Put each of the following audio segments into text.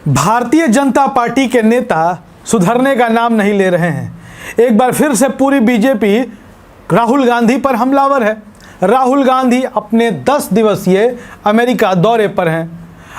Bharatiya Janata party के नेता सुधरने का नाम नहीं ले रहे हैं। एक बार फिर से पूरी बीजेपी राहुल गांधी पर हमलावर है। राहुल गांधी अपने 10 दिवसीय अमेरिका दौरे पर हैं।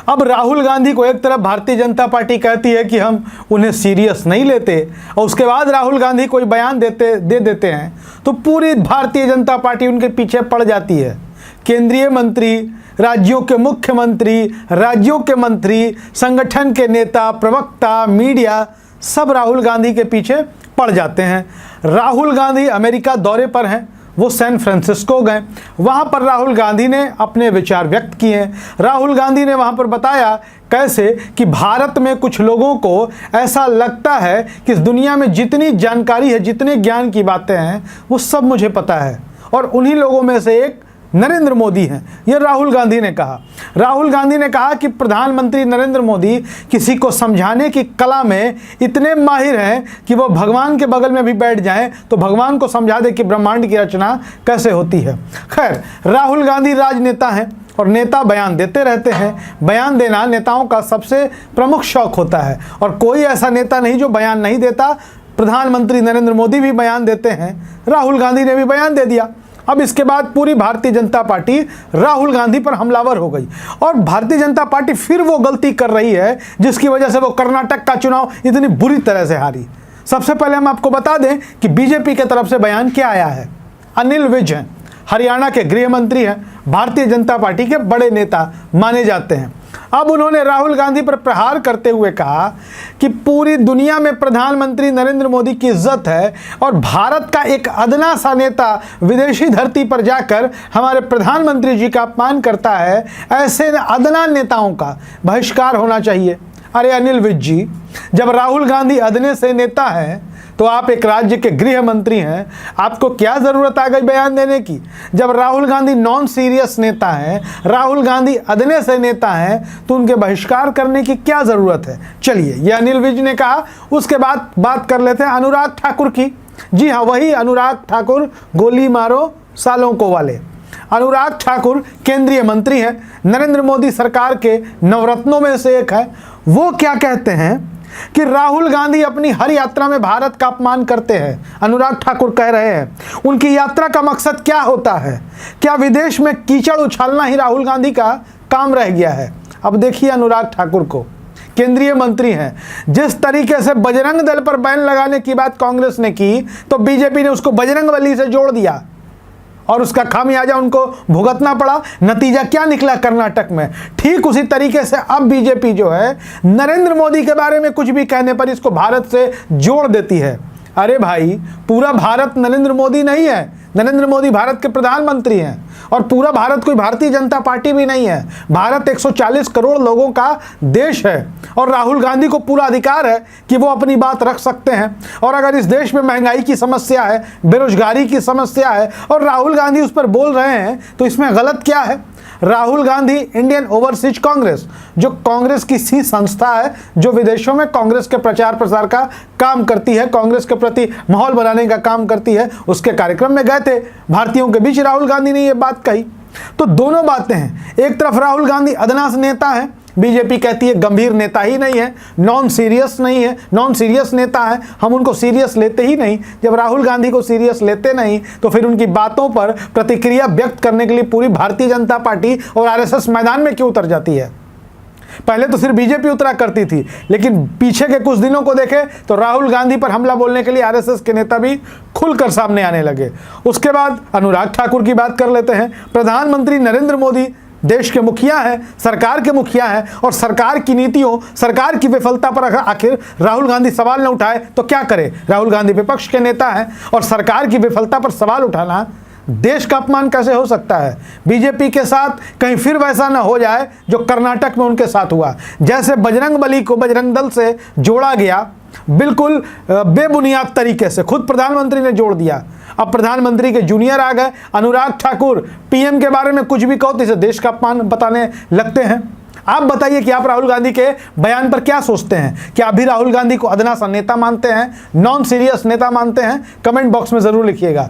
अब राहुल गांधी को एक तरफ भारतीय जनता पार्टी कहती है कि हम उन्हें सीरियस नहीं लेते, और उसके बाद राहुल गांधी कोई बयान दे देते हैं तो पूरी भारतीय जनता पार्टी उनके पीछे पड़ जाती है। केंद्रीय मंत्री, राज्यों के मुख्यमंत्री, राज्यों के मंत्री, संगठन के नेता, प्रवक्ता, मीडिया सब राहुल गांधी के पीछे पड़ जाते हैं। राहुल गांधी अमेरिका दौरे पर हैं, वो सैन फ्रांसिस्को गए। वहाँ पर राहुल गांधी ने अपने विचार व्यक्त किए। राहुल गांधी ने वहाँ पर बताया कैसे कि भारत में कुछ लोगों को ऐसा लगता है कि इस दुनिया में जितनी जानकारी है, जितने ज्ञान की बातें हैं, वो सब मुझे पता है, और उन्हीं लोगों में से एक नरेंद्र मोदी हैं। ये राहुल गांधी ने कहा। राहुल गांधी ने कहा कि प्रधानमंत्री नरेंद्र मोदी किसी को समझाने की कला में इतने माहिर हैं कि वो भगवान के बगल में भी बैठ जाएं तो भगवान को समझा दे कि ब्रह्मांड की रचना कैसे होती है। खैर, राहुल गांधी राजनेता हैं और नेता बयान देते रहते हैं। बयान देना नेताओं का सबसे प्रमुख शौक होता है, और कोई ऐसा नेता नहीं जो बयान नहीं देता। प्रधानमंत्री नरेंद्र मोदी भी बयान देते हैं, राहुल गांधी ने भी बयान दे दिया। अब इसके बाद पूरी भारतीय जनता पार्टी राहुल गांधी पर हमलावर हो गई, और भारतीय जनता पार्टी फिर वो गलती कर रही है जिसकी वजह से वो कर्नाटक का चुनाव इतनी बुरी तरह से हारी। सबसे पहले हम आपको बता दें कि बीजेपी के तरफ से बयान क्या आया है। अनिल विज हैं, हरियाणा के गृह मंत्री हैं, भारतीय जनता पार्टी के बड़े नेता माने जाते हैं। अब उन्होंने राहुल गांधी पर प्रहार करते हुए कहा कि पूरी दुनिया में प्रधानमंत्री नरेंद्र मोदी की इज्जत है, और भारत का एक अदना सा नेता विदेशी धरती पर जाकर हमारे प्रधानमंत्री जी का अपमान करता है। ऐसे अदना नेताओं का बहिष्कार होना चाहिए। अरे अनिल विज जी, जब राहुल गांधी अदने से नेता हैं तो आप एक राज्य के गृह मंत्री हैं, आपको क्या ज़रूरत आ गई बयान देने की। जब राहुल गांधी नॉन सीरियस नेता हैं, राहुल गांधी अदने से नेता हैं, तो उनके बहिष्कार करने की क्या ज़रूरत है। चलिए, ये अनिल विज ने कहा। उसके बाद बात कर लेते हैं अनुराग ठाकुर की। जी हाँ, वही अनुराग ठाकुर, गोली मारो सालों को वाले। अनुराग ठाकुर केंद्रीय मंत्री हैं, नरेंद्र मोदी सरकार के नवरत्नों में से एक है। वो क्या कहते हैं कि राहुल गांधी अपनी हर यात्रा में भारत का अपमान करते हैं। अनुराग ठाकुर कह रहे हैं, उनकी यात्रा का मकसद क्या होता है? क्या विदेश में कीचड़ उछालना ही राहुल गांधी का काम रह गया है? अब देखिए अनुराग ठाकुर को, केंद्रीय मंत्री हैं। जिस तरीके से बजरंग दल पर बैन लगाने की बात कांग्रेस ने की, तो बीजेपी ने उसको बजरंगबली से जोड़ दिया, और उसका खामियाजा उनको भुगतना पड़ा। नतीजा क्या निकला कर्नाटक में? ठीक उसी तरीके से अब बीजेपी जो है नरेंद्र मोदी के बारे में कुछ भी कहने पर इसको भारत से जोड़ देती है। अरे भाई, पूरा भारत नरेंद्र मोदी नहीं है। नरेंद्र मोदी भारत के प्रधानमंत्री हैं, और पूरा भारत कोई भारतीय जनता पार्टी भी नहीं है। भारत 140 करोड़ लोगों का देश है, और राहुल गांधी को पूरा अधिकार है कि वो अपनी बात रख सकते हैं। और अगर इस देश में महंगाई की समस्या है, बेरोजगारी की समस्या है, और राहुल गांधी उस पर बोल रहे हैं, तो इसमें गलत क्या है? राहुल गांधी इंडियन ओवरसीज कांग्रेस, जो कांग्रेस की सी संस्था है जो विदेशों में कांग्रेस के प्रचार प्रसार का काम करती है, कांग्रेस के प्रति माहौल बनाने का काम करती है, उसके कार्यक्रम में गए थे। भारतीयों के बीच राहुल गांधी ने यह बात कही। तो दोनों बातें हैं। एक तरफ राहुल गांधी अदना नेता है, बीजेपी कहती है गंभीर नेता ही नहीं है, नॉन सीरियस नहीं है, नॉन सीरियस नेता है, हम उनको सीरियस लेते ही नहीं। जब राहुल गांधी को सीरियस लेते नहीं, तो फिर उनकी बातों पर प्रतिक्रिया व्यक्त करने के लिए पूरी भारतीय जनता पार्टी और आरएसएस मैदान में क्यों उतर जाती है? पहले तो सिर्फ बीजेपी उतरा करती थी, लेकिन पीछे के कुछ दिनों को देखें तो राहुल गांधी पर हमला बोलने के लिए आरएसएस के नेता भी खुलकर सामने आने लगे। उसके बाद अनुराग ठाकुर की बात कर लेते हैं। प्रधानमंत्री नरेंद्र मोदी देश के मुखिया हैं, सरकार के मुखिया हैं, और सरकार की नीतियों, सरकार की विफलता पर आखिर राहुल गांधी सवाल न उठाए तो क्या करे? राहुल गांधी विपक्ष के नेता हैं, और सरकार की विफलता पर सवाल उठाना देश का अपमान कैसे हो सकता है? बीजेपी के साथ कहीं फिर वैसा ना हो जाए जो कर्नाटक में उनके साथ हुआ। जैसे बजरंगबली को बजरंग दल से जोड़ा गया, बिल्कुल बेबुनियाद तरीके से खुद प्रधानमंत्री ने जोड़ दिया। अब प्रधानमंत्री के जूनियर आ गए अनुराग ठाकुर, पीएम के बारे में कुछ भी कहो तो इसे देश का अपमान बताने लगते हैं। आप बताइए कि आप राहुल गांधी के बयान पर क्या सोचते हैं? क्या आप भी राहुल गांधी को अदना सा नेता मानते हैं, नॉन सीरियस नेता मानते हैं? कमेंट बॉक्स में जरूर लिखिएगा।